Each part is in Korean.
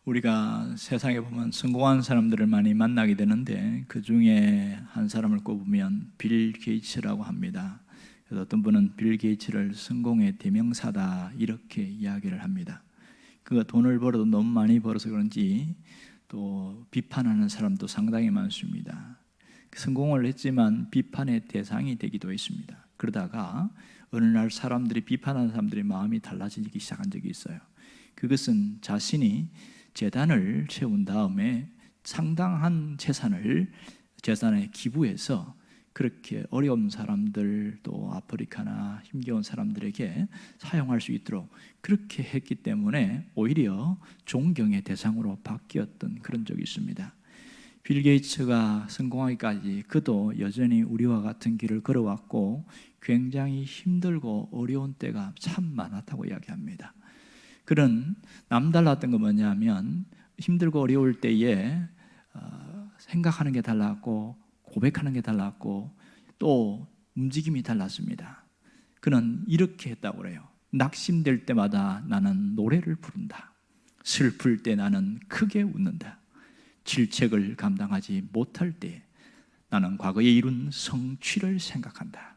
우리가 세상에 보면 성공한 사람들을 많이 만나게 되는데 그 중에 한 사람을 꼽으면 빌 게이츠라고 합니다. 그래서 어떤 분은 빌 게이츠를 성공의 대명사다 이렇게 이야기를 합니다. 그가 돈을 벌어도 너무 많이 벌어서 그런지 또 비판하는 사람도 상당히 많습니다. 성공을 했지만 비판의 대상이 되기도 했습니다. 그러다가 어느 날 사람들이 비판하는 사람들의 마음이 달라지기 시작한 적이 있어요. 그것은 자신이 재단을 세운 다음에 상당한 재산에 기부해서 그렇게 어려운 사람들, 또 아프리카나 힘겨운 사람들에게 사용할 수 있도록 그렇게 했기 때문에 오히려 존경의 대상으로 바뀌었던 그런 적이 있습니다. 빌 게이츠가 성공하기까지 그도 여전히 우리와 같은 길을 걸어왔고 굉장히 힘들고 어려운 때가 참 많았다고 이야기합니다. 그런 남달랐던 건 뭐냐면 힘들고 어려울 때에 생각하는 게 달랐고 고백하는 게 달랐고 또 움직임이 달랐습니다. 그는 이렇게 했다고 그래요. 낙심될 때마다 나는 노래를 부른다. 슬플 때 나는 크게 웃는다. 질책을 감당하지 못할 때 나는 과거에 이룬 성취를 생각한다.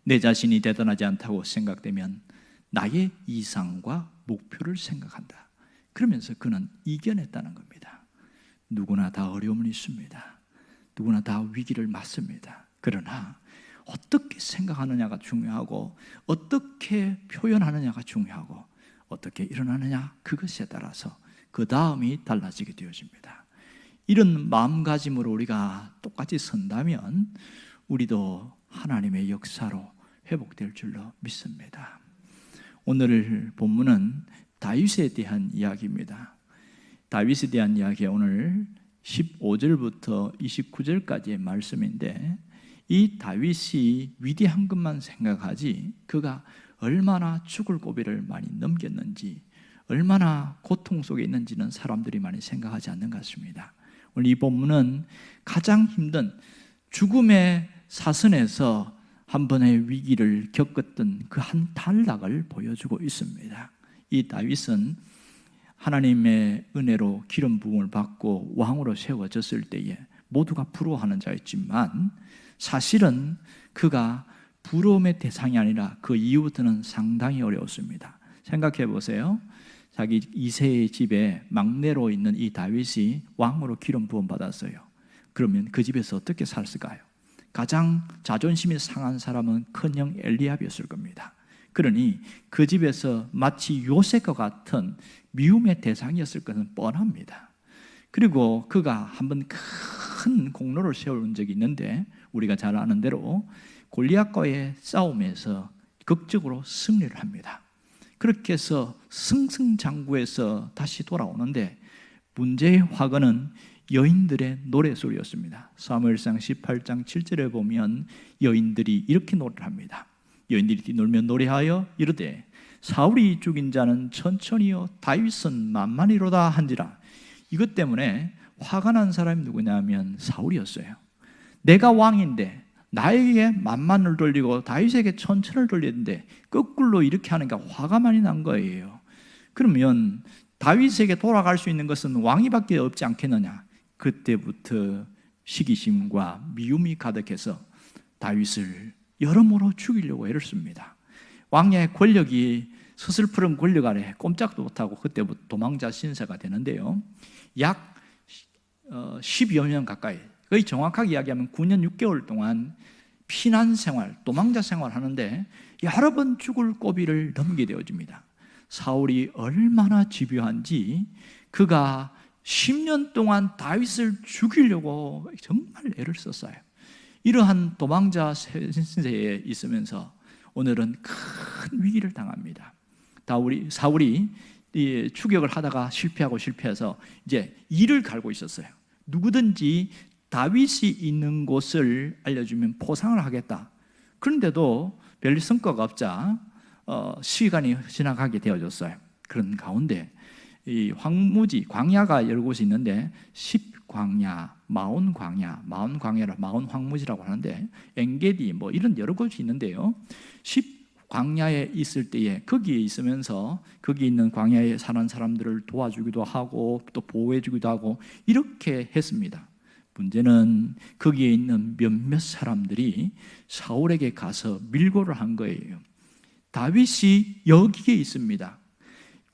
내 자신이 대단하지 않다고 생각되면 나의 이상과 목표를 생각한다. 그러면서 그는 이겨냈다는 겁니다. 누구나 다 어려움은 있습니다. 누구나 다 위기를 맞습니다. 그러나 어떻게 생각하느냐가 중요하고 어떻게 표현하느냐가 중요하고 어떻게 일어나느냐 그것에 따라서 그 다음이 달라지게 되어집니다. 이런 마음가짐으로 우리가 똑같이 선다면 우리도 하나님의 역사로 회복될 줄로 믿습니다. 오늘 본문은 다윗에 대한 이야기입니다. 다윗에 대한 이야기 오늘 15절부터 29절까지의 말씀인데 이 다윗이 위대한 것만 생각하지 그가 얼마나 죽을 고비를 많이 넘겼는지 얼마나 고통 속에 있는지는 사람들이 많이 생각하지 않는 것 같습니다. 오늘 이 본문은 가장 힘든 죽음의 사선에서 한 번의 위기를 겪었던 그 한 단락을 보여주고 있습니다. 이 다윗은 하나님의 은혜로 기름 부음을 받고 왕으로 세워졌을 때에 모두가 부러워하는 자였지만 사실은 그가 부러움의 대상이 아니라 그 이후부터는 상당히 어려웠습니다. 생각해 보세요. 자기 2세의 집에 막내로 있는 이 다윗이 왕으로 기름 부음 받았어요. 그러면 그 집에서 어떻게 살았을까요? 가장 자존심이 상한 사람은 큰형 엘리압이었을 겁니다. 그러니 그 집에서 마치 요셉과 같은 미움의 대상이었을 것은 뻔합니다. 그리고 그가 한번 큰 공로를 세운 적이 있는데 우리가 잘 아는 대로 골리앗과의 싸움에서 극적으로 승리를 합니다. 그렇게 해서 승승장구해서 다시 돌아오는데 문제의 화근은 여인들의 노래소리였습니다. 사무엘상 18장 7절에 보면 여인들이 이렇게 노래를 합니다. 여인들이 뛰놀며 노래하여 이르되 사울이 죽인 자는 천천히요 다윗은 만만히로다 한지라. 이것 때문에 화가 난 사람이 누구냐면 사울이었어요. 내가 왕인데 나에게 만만을 돌리고 다윗에게 천천을 돌리는데 거꾸로 이렇게 하니까 화가 많이 난 거예요. 그러면 다윗에게 돌아갈 수 있는 것은 왕이밖에 없지 않겠느냐. 그때부터 시기심과 미움이 가득해서 다윗을 여러모로 죽이려고 애를 씁니다. 왕의 권력이 서슬푸른 권력 아래 꼼짝도 못하고 그때부터 도망자 신세가 되는데요. 약 10여 년 가까이, 거의 정확하게 이야기하면 9년 6개월 동안 피난 생활, 도망자 생활을 하는데 여러 번 죽을 고비를 넘게 되어집니다. 사울이 얼마나 집요한지 그가 10년 동안 다윗을 죽이려고 정말 애를 썼어요. 이러한 도망자 신세에 있으면서 오늘은 큰 위기를 당합니다. 사울이 추격을 하다가 실패해서 이제 이를 갈고 있었어요. 누구든지 다윗이 있는 곳을 알려주면 포상을 하겠다. 그런데도 별 성과가 없자 시간이 지나가게 되어졌어요. 그런 가운데 이 황무지, 광야가 여러 곳이 있는데 10광야, 마온 황무지라고 하는데 엔게디 이런 여러 곳이 있는데요. 광야에 있을 때에 거기에 있으면서 거기 있는 광야에 사는 사람들을 도와주기도 하고 또 보호해주기도 하고 이렇게 했습니다. 문제는 거기에 있는 몇몇 사람들이 사울에게 가서 밀고를 한 거예요. 다윗이 여기에 있습니다.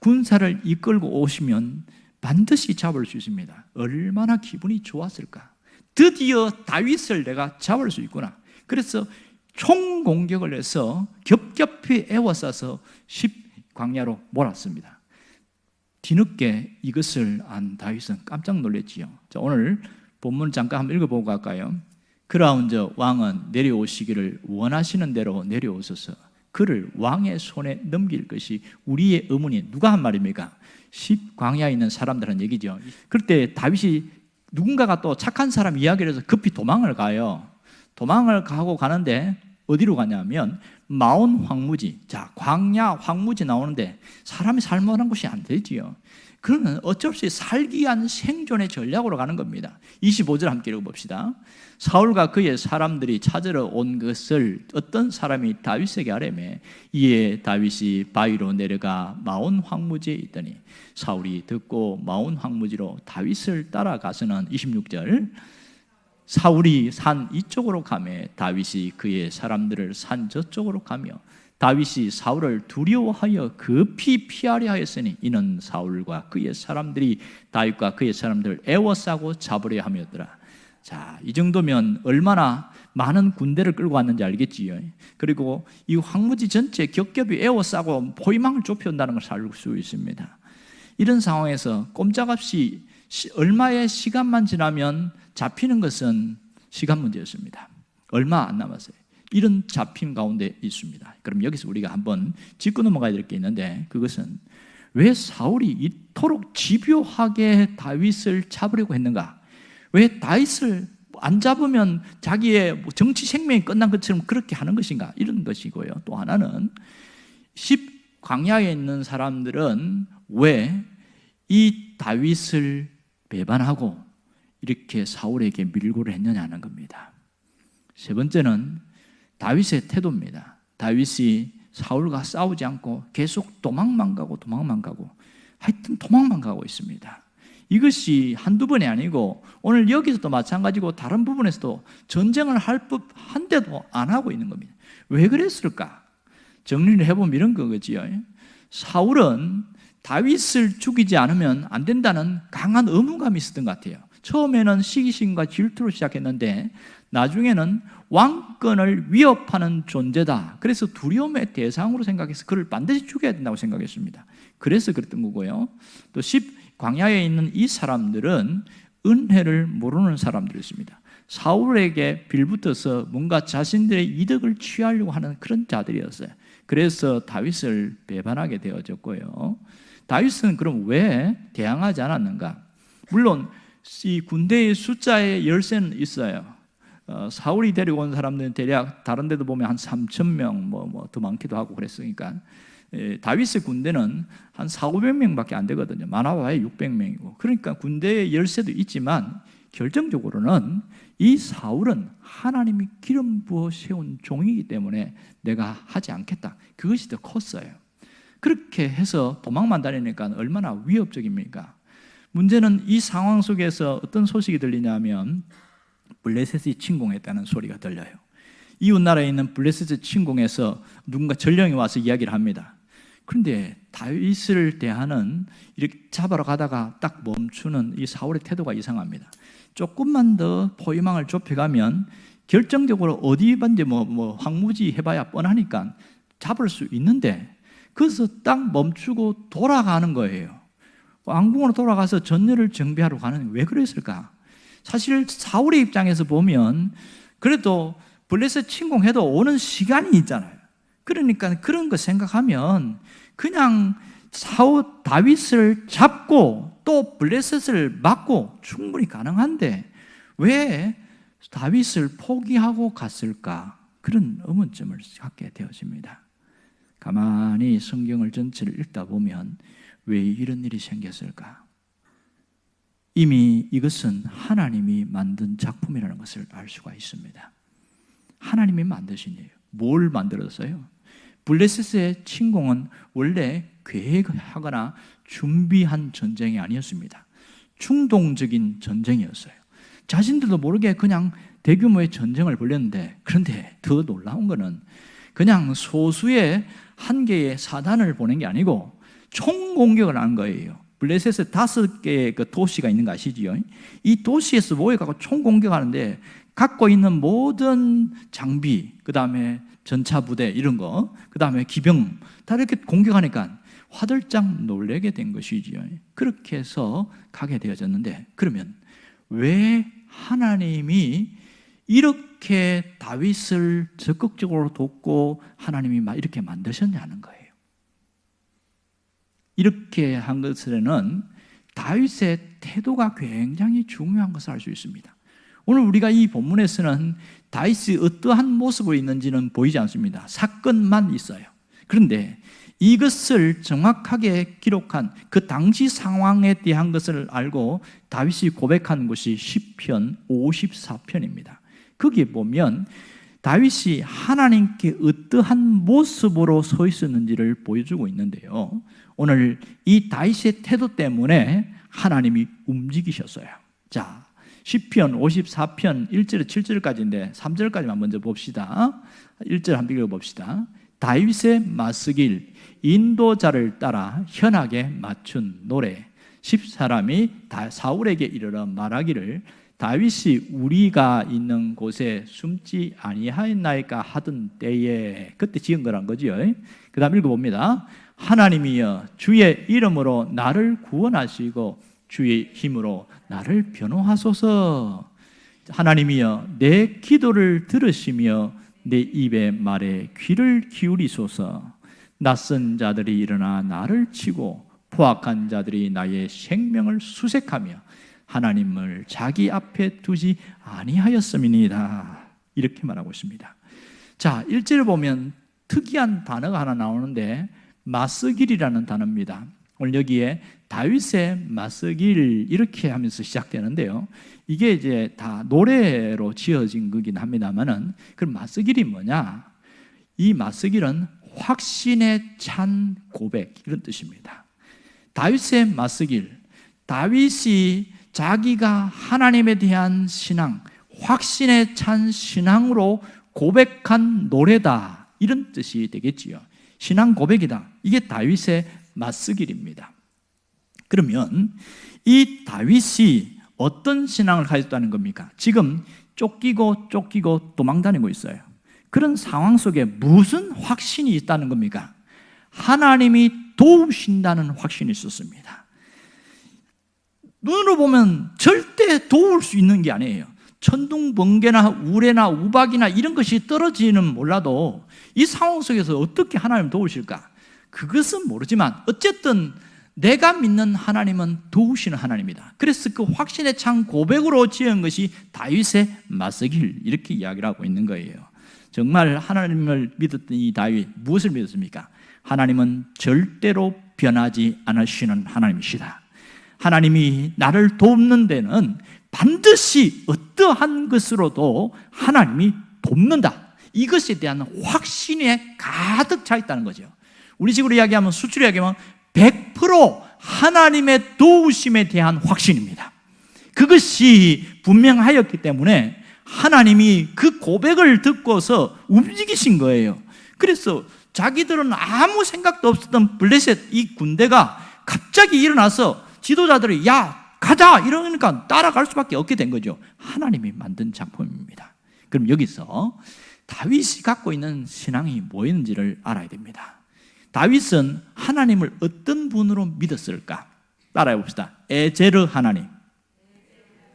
군사를 이끌고 오시면 반드시 잡을 수 있습니다. 얼마나 기분이 좋았을까. 드디어 다윗을 내가 잡을 수 있구나. 그래서 총공격을 해서 겹겹이 에워싸서 광야로 몰았습니다. 뒤늦게 이것을 안 다윗은 깜짝 놀랐지요. 자, 오늘 본문 잠깐 한번 읽어보고 갈까요? 그라운저 왕은 내려오시기를 원하시는 대로 내려오소서. 그를 왕의 손에 넘길 것이 우리의 의문이. 누가 한 말입니까? 광야에 있는 사람들은 얘기죠. 그때 다윗이 누군가가 또 착한 사람 이야기를 해서 급히 도망을 가요. 도망을 가고 가는데 어디로 가냐면 마온 황무지. 자, 광야 황무지 나오는데 사람이 살만한 곳이 안 되지요. 그러면 어쩔 수 없이 살기 위한 생존의 전략으로 가는 겁니다. 25절 함께 읽어봅시다. 사울과 그의 사람들이 찾으러 온 것을 어떤 사람이 다윗에게 아뢰매 이에 다윗이 바위로 내려가 마온 황무지에 있더니 사울이 듣고 마온 황무지로 다윗을 따라가서는 26절 사울이 산 이쪽으로 가매 다윗이 그의 사람들을 산 저쪽으로 가며 다윗이 사울을 두려워하여 급히 피하려 하였으니 이는 사울과 그의 사람들이 다윗과 그의 사람들을 애워싸고 잡으려 함이었더라. 자, 이 정도면 얼마나 많은 군대를 끌고 왔는지 알겠지요. 그리고 이 황무지 전체 겹겹이 애워싸고 포위망을 좁혀온다는 것을 알 수 있습니다. 이런 상황에서 꼼짝없이 얼마의 시간만 지나면 잡히는 것은 시간 문제였습니다. 얼마 안 남았어요. 이런 잡힘 가운데 있습니다. 그럼 여기서 우리가 한번 짚고 넘어가야 될 게 있는데 그것은 왜 사울이 이토록 집요하게 다윗을 잡으려고 했는가? 왜 다윗을 안 잡으면 자기의 정치 생명이 끝난 것처럼 그렇게 하는 것인가? 이런 것이고요. 또 하나는 광야에 있는 사람들은 왜 이 다윗을 배반하고 이렇게 사울에게 밀고를 했느냐 하는 겁니다. 세 번째는 다윗의 태도입니다. 다윗이 사울과 싸우지 않고 계속 도망만 가고 하여튼 도망만 가고 있습니다. 이것이 한두 번이 아니고 오늘 여기서도 마찬가지고 다른 부분에서도 전쟁을 할 법한데도 안 하고 있는 겁니다. 왜 그랬을까? 정리를 해보면 이런 거겠지요. 사울은 다윗을 죽이지 않으면 안 된다는 강한 의무감이 있었던 것 같아요. 처음에는 시기심과 질투로 시작했는데 나중에는 왕권을 위협하는 존재다. 그래서 두려움의 대상으로 생각해서 그를 반드시 죽여야 된다고 생각했습니다. 그래서 그랬던 거고요. 또 광야에 있는 이 사람들은 은혜를 모르는 사람들이었습니다. 사울에게 빌붙어서 뭔가 자신들의 이득을 취하려고 하는 그런 자들이었어요. 그래서 다윗을 배반하게 되어졌고요. 다윗은 그럼 왜 대항하지 않았는가? 물론 이 군대의 숫자의 열쇠는 있어요. 사울이 데리고 온 사람들은 대략 다른 데도 보면 한 3,000명 더 많기도 하고 그랬으니까 다윗의 군대는 한 400~500명밖에 안 되거든요. 많아봐야 600명이고. 그러니까 군대의 열쇠도 있지만 결정적으로는 이 사울은 하나님이 기름 부어 세운 종이기 때문에 내가 하지 않겠다. 그것이 더 컸어요. 그렇게 해서 도망만 다니니까 얼마나 위협적입니까? 문제는 이 상황 속에서 어떤 소식이 들리냐면 블레셋이 침공했다는 소리가 들려요. 이웃나라에 있는 블레셋의 침공에서 누군가 전령이 와서 이야기를 합니다. 그런데 다윗을 대하는 이렇게 잡으러 가다가 딱 멈추는 이 사울의 태도가 이상합니다. 조금만 더 포위망을 좁혀가면 결정적으로 어디든지 황무지 해봐야 뻔하니까 잡을 수 있는데 그래서 딱 멈추고 돌아가는 거예요. 왕궁으로 돌아가서 전열을 정비하러 가는. 왜 그랬을까? 사실 사울의 입장에서 보면 그래도 블레셋 침공해도 오는 시간이 있잖아요. 그러니까 그런 거 생각하면 그냥 다윗을 잡고 또 블레셋을 막고 충분히 가능한데 왜 다윗을 포기하고 갔을까? 그런 의문점을 갖게 되어집니다. 가만히 성경을 전체를 읽다 보면 왜 이런 일이 생겼을까? 이미 이것은 하나님이 만든 작품이라는 것을 알 수가 있습니다. 하나님이 만드신 일이에요. 뭘 만들었어요? 블레셋의 침공은 원래 계획하거나 준비한 전쟁이 아니었습니다. 충동적인 전쟁이었어요. 자신들도 모르게 그냥 대규모의 전쟁을 벌였는데, 그런데 더 놀라운 것은 그냥 소수의 한 개의 사단을 보낸 게 아니고 총공격을 한 거예요. 블레셋에 5개의 그 도시가 있는 거 아시지요? 이 도시에서 모여가지고 총공격하는데 갖고 있는 모든 장비, 그 다음에 전차 부대 이런 거, 그 다음에 기병 다 이렇게 공격하니까 화들짝 놀라게 된 것이지요. 그렇게 해서 가게 되어졌는데, 그러면 왜 하나님이 이렇게 다윗을 적극적으로 돕고 하나님이 막 이렇게 만드셨냐는 거예요. 이렇게 한 것에는 다윗의 태도가 굉장히 중요한 것을 알 수 있습니다. 오늘 우리가 이 본문에서는 다윗이 어떠한 모습으로 있는지는 보이지 않습니다. 사건만 있어요. 그런데 이것을 정확하게 기록한 그 당시 상황에 대한 것을 알고 다윗이 고백한 것이 시편 54편입니다. 거기에 보면 다윗이 하나님께 어떠한 모습으로 서 있었는지를 보여주고 있는데요, 오늘 이 다윗의 태도 때문에 하나님이 움직이셨어요. 자, 시편 54편 1절 7절까지인데 3절까지만 먼저 봅시다. 1절 한번 읽어봅시다. 다윗의 맞서길, 인도자를 따라 현하게 맞춘 노래. 10사람이 사울에게 이르러 말하기를 다윗이 우리가 있는 곳에 숨지 아니하였나이까 하던 때에, 그때 지은 거란 거지요. 그 다음 읽어봅니다. 하나님이여 주의 이름으로 나를 구원하시고 주의 힘으로 나를 변호하소서. 하나님이여 내 기도를 들으시며 내 입의 말에 귀를 기울이소서. 낯선 자들이 일어나 나를 치고 포악한 자들이 나의 생명을 수색하며 하나님을 자기 앞에 두지 아니하였음이니이다. 이렇게 말하고 있습니다. 자, 1절을 보면 특이한 단어가 하나 나오는데 맞서길이라는 단어입니다. 오늘 여기에 다윗의 맞서길 이렇게 하면서 시작되는데요, 이게 이제 다 노래로 지어진 거긴 합니다만은, 그럼 맞서길이 뭐냐? 이 맞서길은 확신에 찬 고백, 이런 뜻입니다. 다윗의 맞서길, 다윗이 자기가 하나님에 대한 신앙, 확신에 찬 신앙으로 고백한 노래다, 이런 뜻이 되겠지요. 신앙 고백이다. 이게 다윗의 맞서길입니다. 그러면 이 다윗이 어떤 신앙을 가졌다는 겁니까? 지금 쫓기고 도망다니고 있어요. 그런 상황 속에 무슨 확신이 있다는 겁니까? 하나님이 도우신다는 확신이 있었습니다. 눈으로 보면 절대 도울 수 있는 게 아니에요. 천둥, 번개나 우레나 우박이나 이런 것이 떨어지는 몰라도 이 상황 속에서 어떻게 하나님 도우실까? 그것은 모르지만 어쨌든 내가 믿는 하나님은 도우시는 하나님이다. 그래서 그 확신에 찬 고백으로 지은 것이 다윗의 맞서길, 이렇게 이야기를 하고 있는 거예요. 정말 하나님을 믿었던 이 다윗, 무엇을 믿었습니까? 하나님은 절대로 변하지 않으시는 하나님이시다. 하나님이 나를 돕는 데는 반드시 어떠한 것으로도 하나님이 돕는다. 이것에 대한 확신에 가득 차 있다는 거죠. 우리 식으로 이야기하면, 수치로 이야기하면 100% 하나님의 도우심에 대한 확신입니다. 그것이 분명하였기 때문에 하나님이 그 고백을 듣고서 움직이신 거예요. 그래서 자기들은 아무 생각도 없었던 블레셋 이 군대가 갑자기 일어나서 지도자들이 야 가자 이러니까 따라갈 수밖에 없게 된 거죠. 하나님이 만든 작품입니다. 그럼 여기서 다윗이 갖고 있는 신앙이 뭐였는지를 알아야 됩니다. 다윗은 하나님을 어떤 분으로 믿었을까? 따라해 봅시다. 에제르 하나님.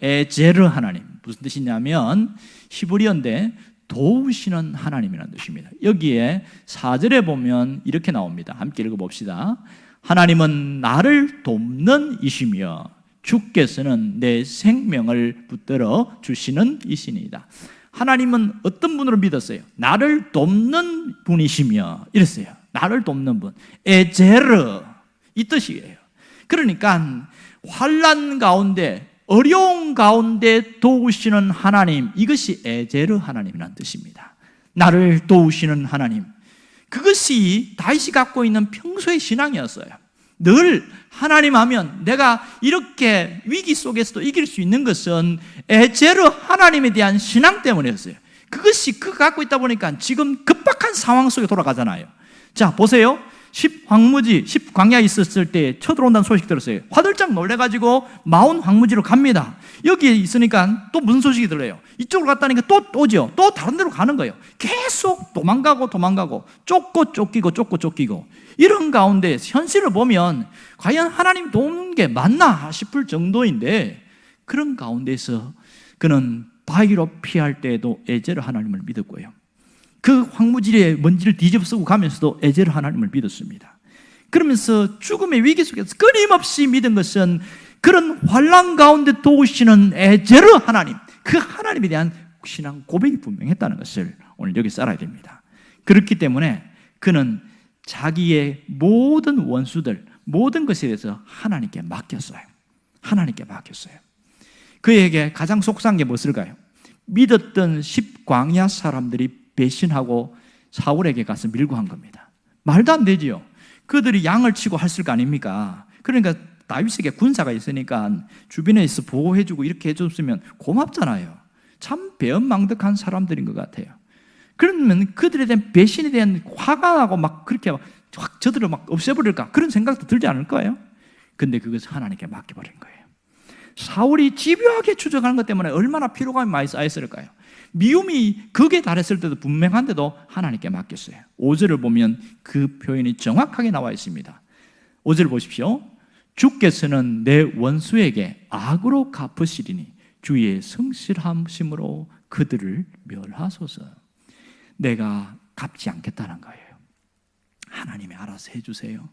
에제르 하나님. 무슨 뜻이냐면 히브리어인데 도우시는 하나님이라는 뜻입니다. 여기에 4절에 보면 이렇게 나옵니다. 함께 읽어봅시다. 하나님은 나를 돕는 이시며 주께서는 내 생명을 붙들어 주시는 이시니이다. 하나님은 어떤 분으로 믿었어요? 나를 돕는 분이시며 이랬어요. 나를 돕는 분. 에제르, 이 뜻이에요. 그러니까 환난 가운데, 어려운 가운데 도우시는 하나님, 이것이 에제르 하나님이라는 뜻입니다. 나를 도우시는 하나님. 그것이 다윗이 갖고 있는 평소의 신앙이었어요. 늘 하나님 하면 내가 이렇게 위기 속에서도 이길 수 있는 것은 에제르 하나님에 대한 신앙 때문이었어요. 그것이 갖고 있다 보니까 지금 급박한 상황 속에 돌아가잖아요. 자, 보세요. 10 광야에 있었을 때 쳐들어온다는 소식 들었어요. 화들짝 놀래가지고 마온 황무지로 갑니다. 여기에 있으니까 또 무슨 소식이 들려요? 이쪽으로 갔다니까 또 오죠. 또 다른 데로 가는 거예요. 계속 도망가고 쫓고 쫓기고 이런 가운데 현실을 보면 과연 하나님 돕는 게 맞나 싶을 정도인데, 그런 가운데서 그는 바위로 피할 때에도 에제르 하나님을 믿었고요, 그 황무지에 먼지를 뒤집어쓰고 가면서도 에제르 하나님을 믿었습니다. 그러면서 죽음의 위기 속에서 끊임없이 믿은 것은 그런 환난 가운데 도우시는 에제르 하나님, 그 하나님에 대한 신앙 고백이 분명했다는 것을 오늘 여기서 알아야 됩니다. 그렇기 때문에 그는 자기의 모든 원수들, 모든 것에 대해서 하나님께 맡겼어요. 그에게 가장 속상한 게 무엇일까요? 믿었던 10광야 사람들이 배신하고 사울에게 가서 밀고 한 겁니다. 말도 안 되지요. 그들이 양을 치고 했을 거 아닙니까? 그러니까 다윗에게 군사가 있으니까 주변에서 보호해주고 이렇게 해줬으면 고맙잖아요. 참 배은망덕한 사람들인 것 같아요. 그러면 그들에 대한 배신에 대한 화가 나고 막 그렇게 확 저들을 막 없애버릴까, 그런 생각도 들지 않을 거예요. 근데 그것을 하나님께 맡겨버린 거예요. 사울이 집요하게 추적하는 것 때문에 얼마나 피로감이 많이 쌓였을까요? 미움이 극에 달했을 때도 분명한데도 하나님께 맡겼어요. 5절을 보면 그 표현이 정확하게 나와 있습니다. 5절 보십시오. 주께서는 내 원수에게 악으로 갚으시리니 주의 성실하심으로 그들을 멸하소서. 내가 갚지 않겠다는 거예요. 하나님이 알아서 해주세요.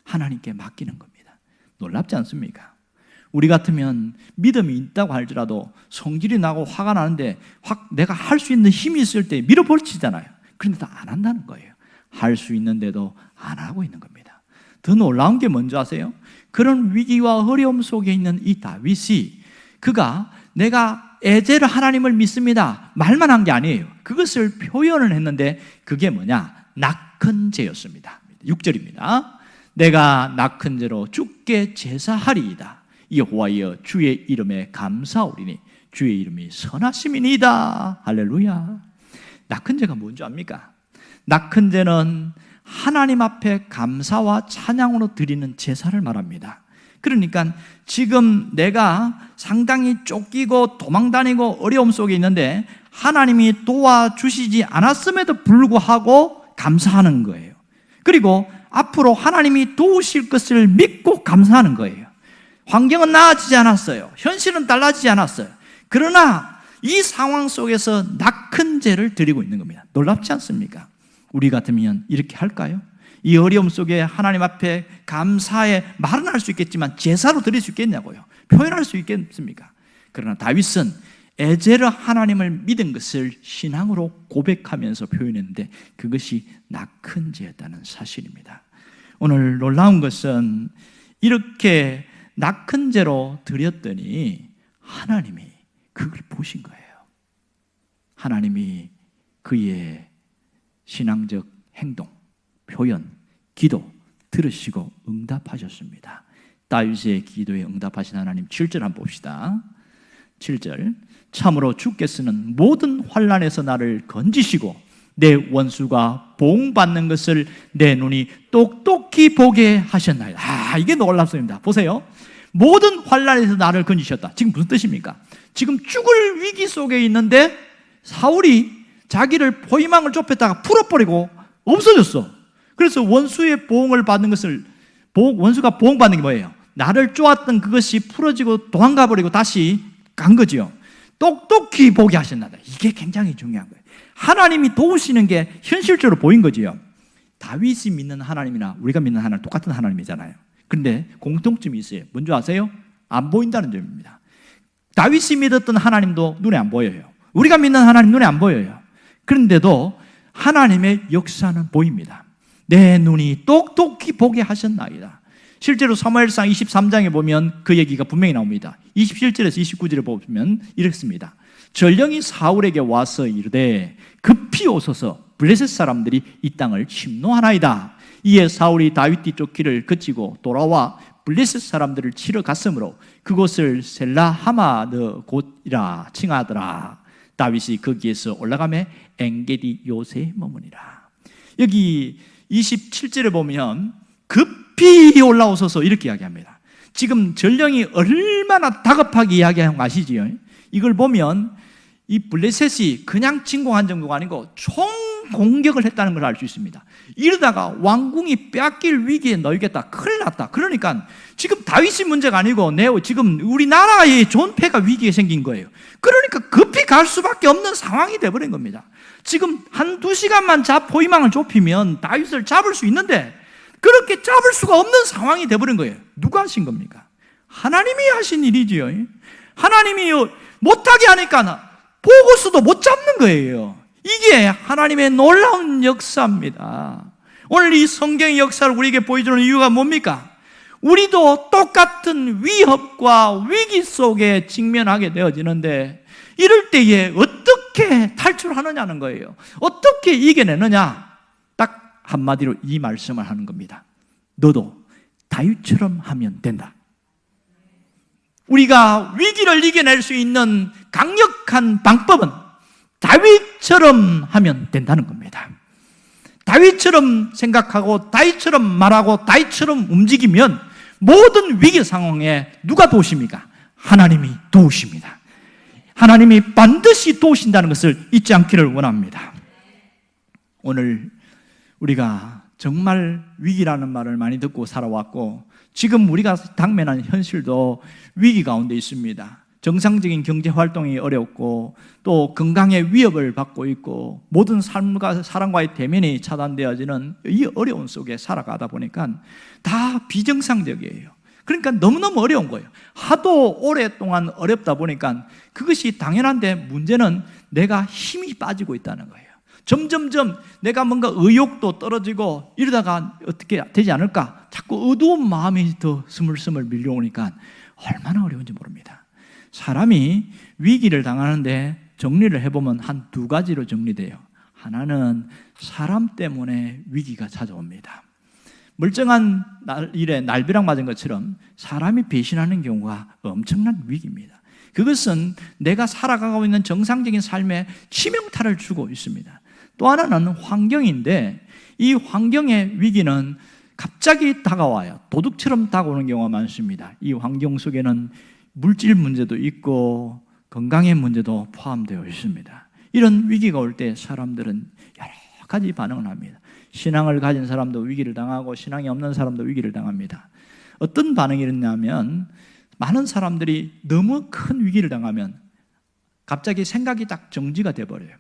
하나님께 맡기는 겁니다. 놀랍지 않습니까? 우리 같으면 믿음이 있다고 할지라도 성질이 나고 화가 나는데 확 내가 할 수 있는 힘이 있을 때 밀어버리잖아요. 그런데 다 안 한다는 거예요. 할 수 있는데도 안 하고 있는 겁니다. 더 놀라운 게 뭔지 아세요? 그런 위기와 어려움 속에 있는 이 다윗이, 그가 내가 에제르 하나님을 믿습니다 말만 한 게 아니에요. 그것을 표현을 했는데 그게 뭐냐? 낙헌 제였습니다. 6절입니다. 내가 낙헌 제로 주께 제사하리이다. 여호와여 주의 이름에 감사오리니 주의 이름이 선하심이니이다. 할렐루야. 낙헌제가 뭔지 압니까? 낙헌제는 하나님 앞에 감사와 찬양으로 드리는 제사를 말합니다. 그러니까 지금 내가 상당히 쫓기고 도망다니고 어려움 속에 있는데 하나님이 도와주시지 않았음에도 불구하고 감사하는 거예요. 그리고 앞으로 하나님이 도우실 것을 믿고 감사하는 거예요. 환경은 나아지지 않았어요. 현실은 달라지지 않았어요. 그러나 이 상황 속에서 낙헌제를 드리고 있는 겁니다. 놀랍지 않습니까? 우리 같으면 이렇게 할까요? 이 어려움 속에 하나님 앞에 감사의 말은 할 수 있겠지만 제사로 드릴 수 있겠냐고요? 표현할 수 있겠습니까? 그러나 다윗은 에제르 하나님을 믿은 것을 신앙으로 고백하면서 표현했는데 그것이 낙헌제였다는 사실입니다. 오늘 놀라운 것은 이렇게 낙헌제로 드렸더니 하나님이 그걸 보신 거예요. 하나님이 그의 신앙적 행동, 표현, 기도 들으시고 응답하셨습니다. 다윗의 기도에 응답하신 하나님, 7절 한번 봅시다. 7절. 참으로 주께서는 모든 환난에서 나를 건지시고 내 원수가 보응받는 것을 내 눈이 똑똑히 보게 하셨나이다. 이게 놀랍습니다. 보세요. 모든 환난에서 나를 건지셨다. 지금 무슨 뜻입니까? 지금 죽을 위기 속에 있는데 사울이 자기를 포위망을 좁혔다가 풀어버리고 없어졌어. 그래서 원수의 보응을 받는 것을, 원수가 보응받는 게 뭐예요? 나를 쪼았던 그것이 풀어지고 도망가버리고 다시 간 거죠. 똑똑히 보게 하셨나다. 이게 굉장히 중요한 거예요. 하나님이 도우시는 게 현실적으로 보인 거지요. 다윗이 믿는 하나님이나 우리가 믿는 하나님 똑같은 하나님이잖아요. 그런데 공통점이 있어요. 뭔지 아세요? 안 보인다는 점입니다. 다윗이 믿었던 하나님도 눈에 안 보여요. 우리가 믿는 하나님 눈에 안 보여요. 그런데도 하나님의 역사는 보입니다. 내 눈이 똑똑히 보게 하셨나이다. 실제로 사무엘상 23장에 보면 그 얘기가 분명히 나옵니다. 27절에서 29절에 보면 이렇습니다. 전령이 사울에게 와서 이르되 급히 오소서 블레셋 사람들이 이 땅을 침노하나이다. 이에 사울이 다윗 뒤쪽 길을 거치고 돌아와 블레셋 사람들을 치러 갔으므로 그곳을 셀라하마드 곳이라 칭하더라. 다윗이 거기에서 올라가매 엔게디 요새에 머무니라. 여기 27절에 보면 급히 올라오셔서 이렇게 이야기합니다. 지금 전령이 얼마나 다급하게 이야기하는 거 아시지요? 이걸 보면 이 블레셋이 그냥 침공한 정도가 아니고 총 공격을 했다는 걸 알 수 있습니다. 이러다가 왕궁이 빼앗길 위기에 놓이겠다, 큰일 났다. 그러니까 지금 다윗이 문제가 아니고 지금 우리나라의 존폐가 위기에 생긴 거예요. 그러니까 급히 갈 수밖에 없는 상황이 돼버린 겁니다. 지금 한두 시간만 포위망을 좁히면 다윗을 잡을 수 있는데 그렇게 잡을 수가 없는 상황이 돼버린 거예요. 누가 하신 겁니까? 하나님이 하신 일이지요. 하나님이 못하게 하니까 보고서도 못 잡는 거예요. 이게 하나님의 놀라운 역사입니다. 오늘 이 성경의 역사를 우리에게 보여주는 이유가 뭡니까? 우리도 똑같은 위협과 위기 속에 직면하게 되어지는데 이럴 때에 어떻게 탈출하느냐는 거예요. 어떻게 이겨내느냐? 딱 한마디로 이 말씀을 하는 겁니다. 너도 다윗처럼 하면 된다. 우리가 위기를 이겨낼 수 있는 강력한 방법은 다윗처럼 하면 된다는 겁니다. 다윗처럼 생각하고 다윗처럼 말하고 다윗처럼 움직이면 모든 위기 상황에 누가 도우십니까? 하나님이 도우십니다. 하나님이 반드시 도우신다는 것을 잊지 않기를 원합니다. 오늘 우리가 정말 위기라는 말을 많이 듣고 살아왔고 지금 우리가 당면한 현실도 위기 가운데 있습니다. 정상적인 경제 활동이 어렵고 또 건강의 위협을 받고 있고 모든 삶과 사람과의 대면이 차단되어지는 이 어려움 속에 살아가다 보니까 다 비정상적이에요. 그러니까 너무너무 어려운 거예요. 하도 오랫동안 어렵다 보니까 그것이 당연한데 문제는 내가 힘이 빠지고 있다는 거예요. 점점점 내가 뭔가 의욕도 떨어지고 이러다가 어떻게 되지 않을까 자꾸 어두운 마음이 더 스물스물 밀려오니까 얼마나 어려운지 모릅니다. 사람이 위기를 당하는데 정리를 해보면 한 두 가지로 정리돼요. 하나는 사람 때문에 위기가 찾아옵니다. 멀쩡한 일에 날벼락 맞은 것처럼 사람이 배신하는 경우가 엄청난 위기입니다. 그것은 내가 살아가고 있는 정상적인 삶에 치명타를 주고 있습니다. 또 하나는 환경인데 이 환경의 위기는 갑자기 다가와요. 도둑처럼 다가오는 경우가 많습니다. 이 환경 속에는 물질 문제도 있고 건강의 문제도 포함되어 있습니다. 이런 위기가 올 때 사람들은 여러 가지 반응을 합니다. 신앙을 가진 사람도 위기를 당하고 신앙이 없는 사람도 위기를 당합니다. 어떤 반응이 있냐면 많은 사람들이 너무 큰 위기를 당하면 갑자기 생각이 딱 정지가 돼버려요.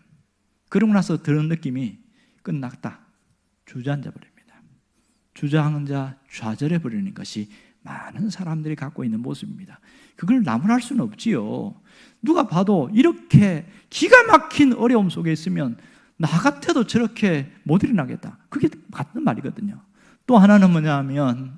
그러고 나서 드는 느낌이 끝났다, 주저앉아 버립니다. 주저앉아 좌절해 버리는 것이 많은 사람들이 갖고 있는 모습입니다. 그걸 나무랄 수는 없지요. 누가 봐도 이렇게 기가 막힌 어려움 속에 있으면 나 같아도 저렇게 못 일어나겠다, 그게 맞는 말이거든요. 또 하나는 뭐냐면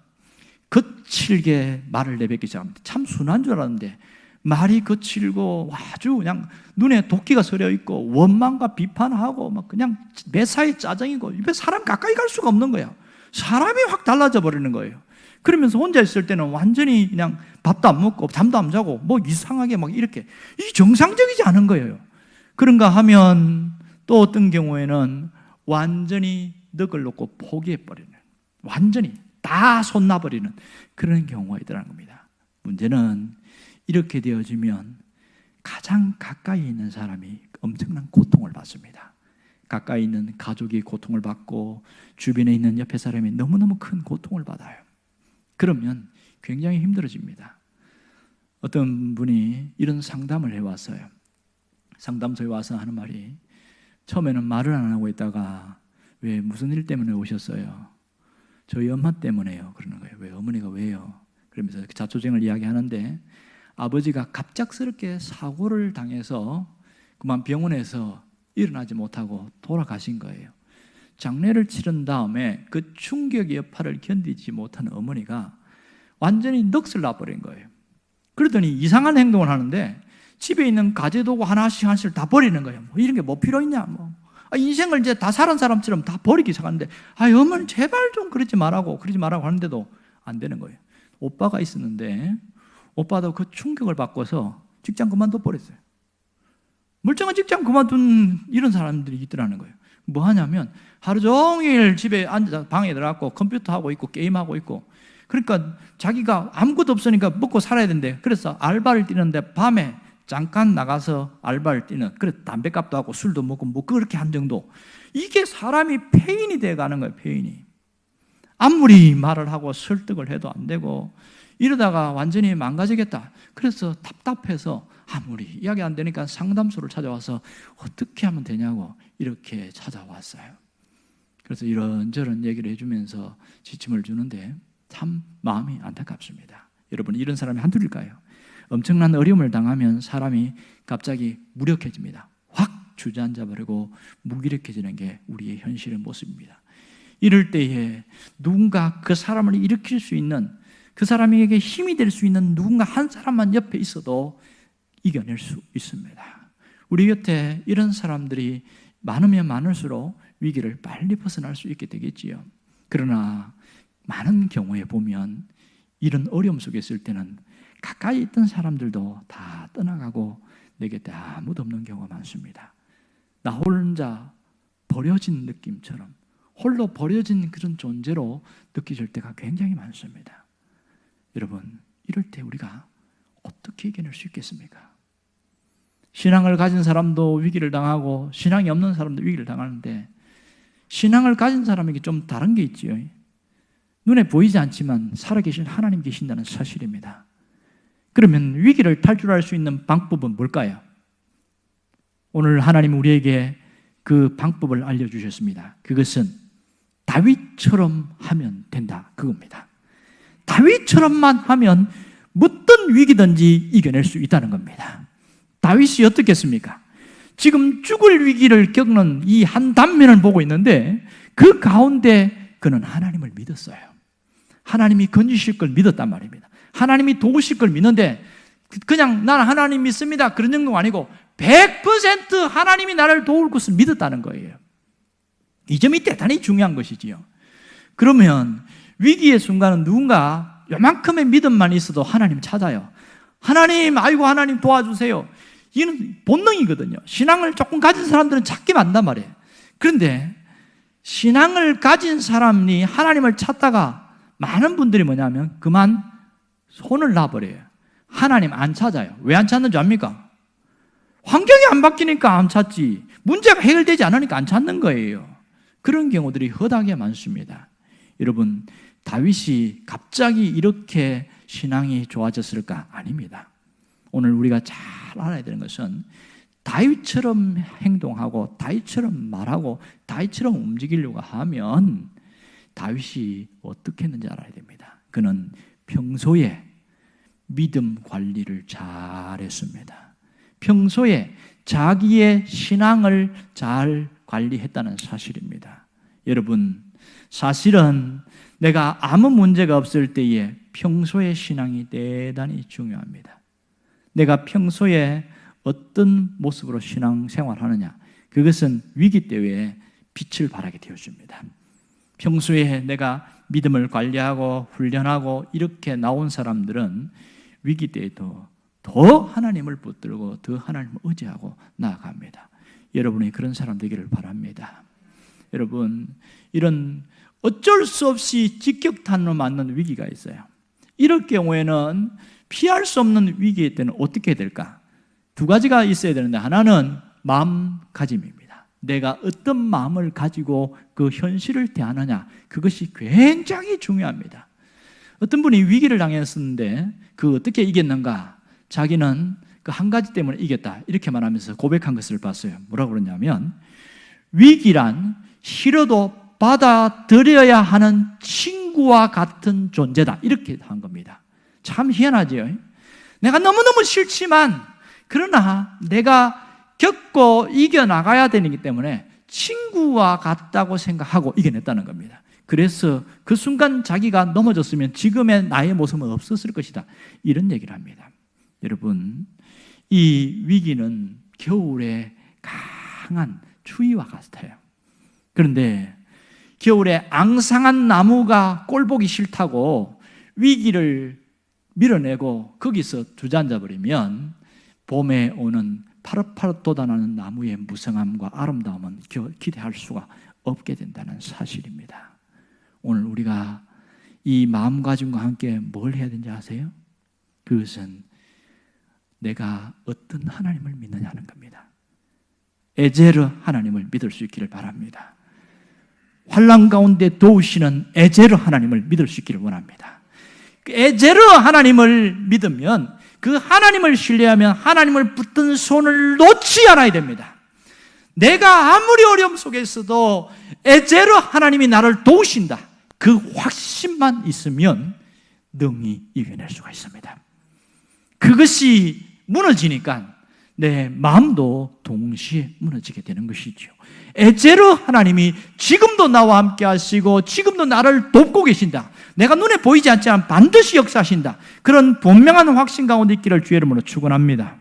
거칠게 말을 내뱉기 시작합니다. 참 순한 줄 알았는데 말이 거칠고 아주 그냥 눈에 도끼가 서려 있고 원망과 비판하고 막 그냥 매사에 짜증이고 입에 사람 가까이 갈 수가 없는 거야. 사람이 확 달라져 버리는 거예요. 그러면서 혼자 있을 때는 완전히 그냥 밥도 안 먹고 잠도 안 자고 뭐 이상하게 막 이렇게, 이 정상적이지 않은 거예요. 그런가 하면 또 어떤 경우에는 완전히 넋을 놓고 포기해버리는, 완전히 다 손놔버리는 그런 경우가 있더라는 겁니다. 문제는 이렇게 되어지면 가장 가까이 있는 사람이 엄청난 고통을 받습니다. 가까이 있는 가족이 고통을 받고 주변에 있는 옆에 사람이 너무너무 큰 고통을 받아요. 그러면 굉장히 힘들어집니다. 어떤 분이 이런 상담을 해왔어요. 상담소에 와서 하는 말이, 처음에는 말을 안 하고 있다가 왜 무슨 일 때문에 오셨어요? 저희 엄마 때문에요. 그러는 거예요. 왜, 어머니가 왜요? 그러면서 자초쟁을 이야기하는데 아버지가 갑작스럽게 사고를 당해서 그만 병원에서 일어나지 못하고 돌아가신 거예요. 장례를 치른 다음에 그 충격의 여파를 견디지 못한 어머니가 완전히 넋을 놔버린 거예요. 그러더니 이상한 행동을 하는데 집에 있는 가재도구 하나씩 다 버리는 거예요. 뭐 이런 게 뭐 필요 있냐, 뭐 인생을 이제 다 살은 사람처럼 다 버리기 시작하는데, 어머니 제발 좀 그러지 말라고 하는데도 안 되는 거예요. 오빠가 있었는데 오빠도 그 충격을 받고서 직장 그만둬 버렸어요. 멀쩡한 직장 그만둔 이런 사람들이 있더라는 거예요. 뭐 하냐면 하루 종일 집에 앉아 방에 들어가고 컴퓨터 하고 있고 게임하고 있고, 그러니까 자기가 아무것도 없으니까 먹고 살아야 된대. 그래서 알바를 뛰는데 밤에 잠깐 나가서 알바를 뛰는, 그래 담배값도 하고 술도 먹고 뭐 그렇게 한 정도. 이게 사람이 폐인이 돼가는 거예요. 폐인이. 아무리 말을 하고 설득을 해도 안 되고 이러다가 완전히 망가지겠다. 그래서 답답해서 아무리 이야기 안 되니까 상담소를 찾아와서 어떻게 하면 되냐고 이렇게 찾아왔어요. 그래서 이런저런 얘기를 해주면서 지침을 주는데 참 마음이 안타깝습니다. 여러분, 이런 사람이 한둘일까요? 엄청난 어려움을 당하면 사람이 갑자기 무력해집니다. 확 주저앉아 버리고 무기력해지는 게 우리의 현실의 모습입니다. 이럴 때에 누군가 그 사람을 일으킬 수 있는, 그 사람에게 힘이 될 수 있는 누군가 한 사람만 옆에 있어도 이겨낼 수 있습니다. 우리 곁에 이런 사람들이 많으면 많을수록 위기를 빨리 벗어날 수 있게 되겠지요. 그러나 많은 경우에 보면 이런 어려움 속에 있을 때는 가까이 있던 사람들도 다 떠나가고 내 곁에 아무도 없는 경우가 많습니다. 나 혼자 버려진 느낌처럼, 홀로 버려진 그런 존재로 느껴질 때가 굉장히 많습니다. 여러분, 이럴 때 우리가 어떻게 이겨낼 수 있겠습니까? 신앙을 가진 사람도 위기를 당하고 신앙이 없는 사람도 위기를 당하는데, 신앙을 가진 사람에게 좀 다른 게 있지요. 눈에 보이지 않지만 살아계신 하나님 계신다는 사실입니다. 그러면 위기를 탈출할 수 있는 방법은 뭘까요? 오늘 하나님 우리에게 그 방법을 알려주셨습니다. 그것은 다윗처럼 하면 된다, 그겁니다. 다윗처럼만 하면 어떤 위기든지 이겨낼 수 있다는 겁니다. 다윗이 어떻겠습니까? 지금 죽을 위기를 겪는 이 한 단면을 보고 있는데 그 가운데 그는 하나님을 믿었어요. 하나님이 건지실 걸 믿었단 말입니다. 하나님이 도우실 걸 믿는데 그냥 나는 하나님 믿습니다 그런 정도가 아니고 100% 하나님이 나를 도울 것을 믿었다는 거예요. 이 점이 대단히 중요한 것이지요. 그러면 위기의 순간은 누군가 요만큼의 믿음만 있어도 하나님 찾아요. 하나님, 아이고 하나님 도와주세요. 이는 본능이거든요. 신앙을 조금 가진 사람들은 찾기만 한단 말이에요. 그런데 신앙을 가진 사람이 하나님을 찾다가 많은 분들이 뭐냐면 그만 손을 놔버려요. 하나님 안 찾아요. 왜 안 찾는 줄 압니까? 환경이 안 바뀌니까 안 찾지, 문제가 해결되지 않으니까 안 찾는 거예요. 그런 경우들이 허다하게 많습니다. 여러분, 다윗이 갑자기 이렇게 신앙이 좋아졌을까? 아닙니다. 오늘 우리가 잘 알아야 되는 것은 다윗처럼 행동하고 다윗처럼 말하고 다윗처럼 움직이려고 하면 다윗이 어떻게 했는지 알아야 됩니다. 그는 평소에 믿음 관리를 잘했습니다. 평소에 자기의 신앙을 잘 관리했다는 사실입니다. 여러분, 사실은 내가 아무 문제가 없을 때에 평소의 신앙이 대단히 중요합니다. 내가 평소에 어떤 모습으로 신앙생활하느냐, 그것은 위기 때에 빛을 발하게 되어줍니다. 평소에 내가 믿음을 관리하고 훈련하고 이렇게 나온 사람들은 위기 때에도 더 하나님을 붙들고 더 하나님을 의지하고 나아갑니다. 여러분이 그런 사람 되기를 바랍니다. 여러분, 이런 어쩔 수 없이 직격탄으로 맞는 위기가 있어요. 이럴 경우에는 피할 수 없는 위기일 때는 어떻게 해야 될까? 두 가지가 있어야 되는데, 하나는 마음가짐입니다. 내가 어떤 마음을 가지고 그 현실을 대하느냐, 그것이 굉장히 중요합니다. 어떤 분이 위기를 당했었는데 그 어떻게 이겼는가? 자기는 그 한 가지 때문에 이겼다 이렇게 말하면서 고백한 것을 봤어요. 뭐라고 그러냐면, 위기란 싫어도 받아들여야 하는 친구와 같은 존재다 이렇게 한 겁니다. 참 희한하죠. 내가 너무너무 싫지만 그러나 내가 겪고 이겨나가야 되기 때문에 친구와 같다고 생각하고 이겨냈다는 겁니다. 그래서 그 순간 자기가 넘어졌으면 지금의 나의 모습은 없었을 것이다, 이런 얘기를 합니다. 여러분, 이 위기는 겨울에 강한 추위와 같아요. 그런데 겨울에 앙상한 나무가 꼴보기 싫다고 위기를 밀어내고 거기서 주저앉아 버리면 봄에 오는 파릇파릇 돋아나는 나무의 무성함과 아름다움은 기대할 수가 없게 된다는 사실입니다. 오늘 우리가 이 마음가짐과 함께 뭘 해야 되는지 아세요? 그것은 내가 어떤 하나님을 믿느냐는 겁니다. 에제르 하나님을 믿을 수 있기를 바랍니다. 환난 가운데 도우시는 에제르 하나님을 믿을 수 있기를 원합니다. 에제르 하나님을 믿으면, 그 하나님을 신뢰하면 하나님을 붙든 손을 놓지 않아야 됩니다. 내가 아무리 어려움 속에서도 에제르 하나님이 나를 도우신다, 그 확신만 있으면 능히 이겨낼 수가 있습니다. 그것이 무너지니까 내 마음도 동시에 무너지게 되는 것이죠. 에제르 하나님이 지금도 나와 함께 하시고 지금도 나를 돕고 계신다, 내가 눈에 보이지 않지만 반드시 역사하신다, 그런 분명한 확신 가운데 있기를 주의 이름으로 축원합니다.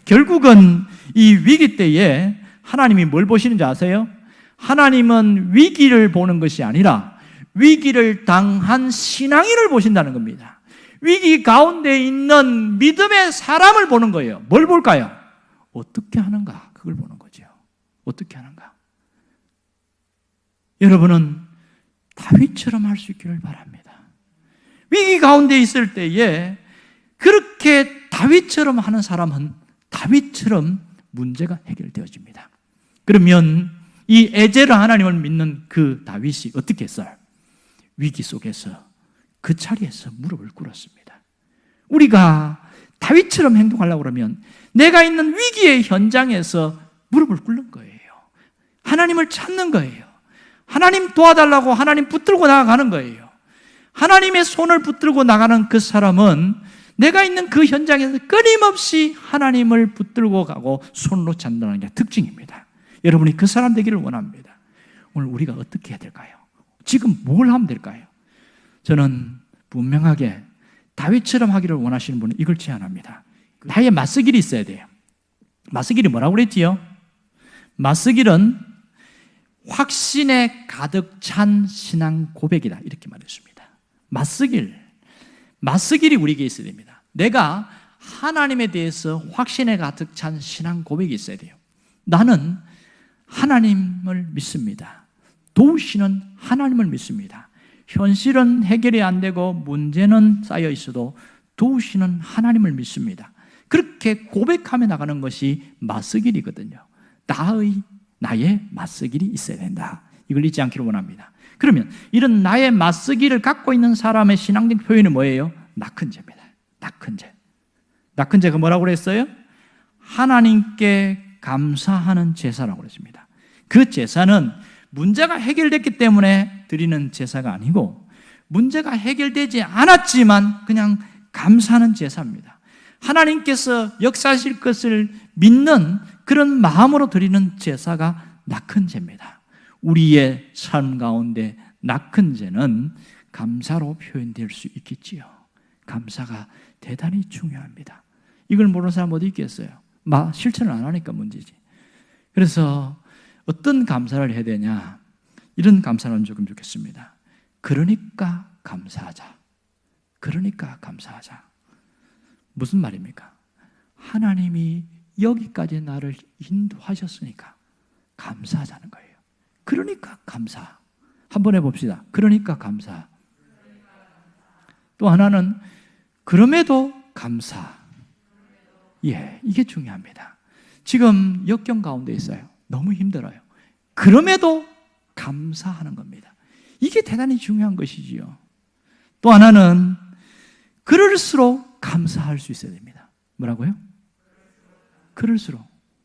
결국은 이 위기 때에 하나님이 뭘 보시는지 아세요? 하나님은 위기를 보는 것이 아니라 위기를 당한 신앙인을 보신다는 겁니다. 위기 가운데 있는 믿음의 사람을 보는 거예요. 뭘 볼까요? 어떻게 하는가, 그걸 보는 거죠. 어떻게 하는가. 여러분은 다윗처럼 할 수 있기를 바랍니다. 위기 가운데 있을 때에 그렇게 다윗처럼 하는 사람은 다윗처럼 문제가 해결되어집니다. 그러면 이 에제르 하나님을 믿는 그 다윗이 어떻게 했어요? 위기 속에서 그 자리에서 무릎을 꿇었습니다. 우리가 다윗처럼 행동하려고 그러면 내가 있는 위기의 현장에서 무릎을 꿇는 거예요. 하나님을 찾는 거예요. 하나님 도와달라고 하나님 붙들고 나아가는 거예요. 하나님의 손을 붙들고 나가는 그 사람은 내가 있는 그 현장에서 끊임없이 하나님을 붙들고 가고 손으로 잡는다는 게 특징입니다. 여러분이 그 사람 되기를 원합니다. 오늘 우리가 어떻게 해야 될까요? 지금 뭘 하면 될까요? 저는 분명하게 다윗처럼 하기를 원하시는 분은 이걸 제안합니다. 나의 맞서길이 있어야 돼요. 맞서길이 뭐라고 그랬지요? 맞서길은 확신에 가득 찬 신앙 고백이다, 이렇게 말했습니다. 맞서길이 우리에게 있어야 됩니다. 내가 하나님에 대해서 확신에 가득 찬 신앙 고백이 있어야 돼요. 나는 하나님을 믿습니다. 도우시는 하나님을 믿습니다. 현실은 해결이 안 되고 문제는 쌓여 있어도 도우시는 하나님을 믿습니다. 그렇게 고백하며 나가는 것이 맞서길이거든요. 나의 맞서길이 있어야 된다, 이걸 잊지 않기를 원합니다. 그러면 이런 나의 맞서기를 갖고 있는 사람의 신앙적 표현이 뭐예요? 낙헌제입니다. 낙헌제가 뭐라고 그랬어요? 하나님께 감사하는 제사라고 그랬습니다. 그 제사는 문제가 해결됐기 때문에 드리는 제사가 아니고 문제가 해결되지 않았지만 그냥 감사하는 제사입니다. 하나님께서 역사하실 것을 믿는 그런 마음으로 드리는 제사가 낙헌제입니다. 우리의 삶 가운데 낙헌제는 감사로 표현될 수 있겠지요. 감사가 대단히 중요합니다. 이걸 모르는 사람 어디 있겠어요? 실천을 안 하니까 문제지. 그래서 어떤 감사를 해야 되냐, 이런 감사를 하면 조금 좋겠습니다. 그러니까 감사하자. 무슨 말입니까? 하나님이 여기까지 나를 인도하셨으니까 감사하자는 거예요. 그러니까 감사. 한번 해봅시다. 그러니까 감사. 또 하나는 그럼에도 감사. 이게 중요합니다. 지금 역경 가운데 있어요. 너무 힘들어요. 그럼에도 감사하는 겁니다. 이게 대단히 중요한 것이지요. 또 하나는 그럴수록 감사할 수 있어야 됩니다. 뭐라고요? 그럴수록.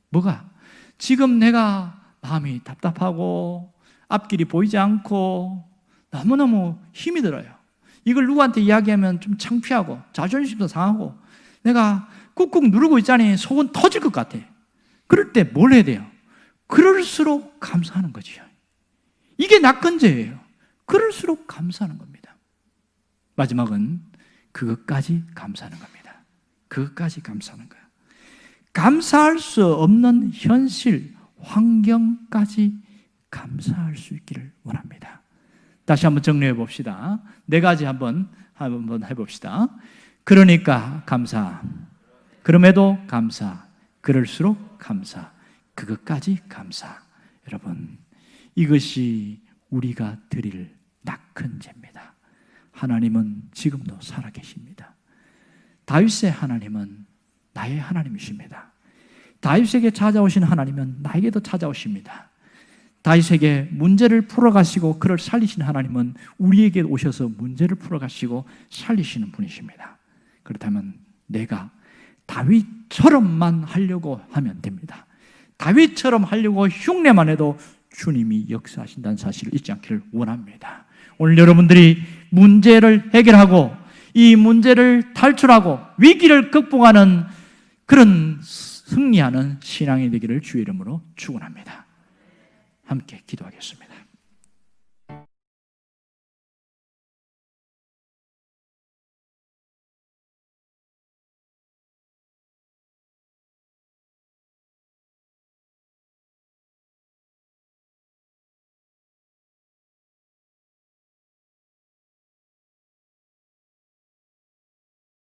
뭐가? 지금 내가 마음이 답답하고 앞길이 보이지 않고 너무너무 힘이 들어요. 이걸 누구한테 이야기하면 좀 창피하고 자존심도 상하고 내가 꾹꾹 누르고 있자니 속은 터질 것 같아. 그럴 때 뭘 해야 돼요? 그럴수록 감사하는 거지요. 이게 낙헌제예요. 그럴수록 감사하는 겁니다. 마지막은 그것까지 감사하는 겁니다. 그것까지 감사하는 거예요. 감사할 수 없는 현실, 환경까지 감사할 수 있기를 원합니다. 다시 한번 정리해 봅시다. 네 가지 한번 해봅시다. 그러니까 감사, 그럼에도 감사, 그럴수록 감사, 그것까지 감사. 여러분, 이것이 우리가 드릴 낚은 죄입니다. 하나님은 지금도 살아계십니다. 다윗의 하나님은 나의 하나님이십니다. 다윗에게 찾아오신 하나님은 나에게도 찾아오십니다. 다윗에게 문제를 풀어가시고 그를 살리신 하나님은 우리에게 오셔서 문제를 풀어가시고 살리시는 분이십니다. 그렇다면 내가 다윗처럼만 하려고 하면 됩니다. 다윗처럼 하려고 흉내만 해도 주님이 역사하신다는 사실을 잊지 않기를 원합니다. 오늘 여러분들이 문제를 해결하고 이 문제를 탈출하고 위기를 극복하는 그런 승리하는 신앙이 되기를 주의 이름으로 축원합니다. 함께 기도하겠습니다.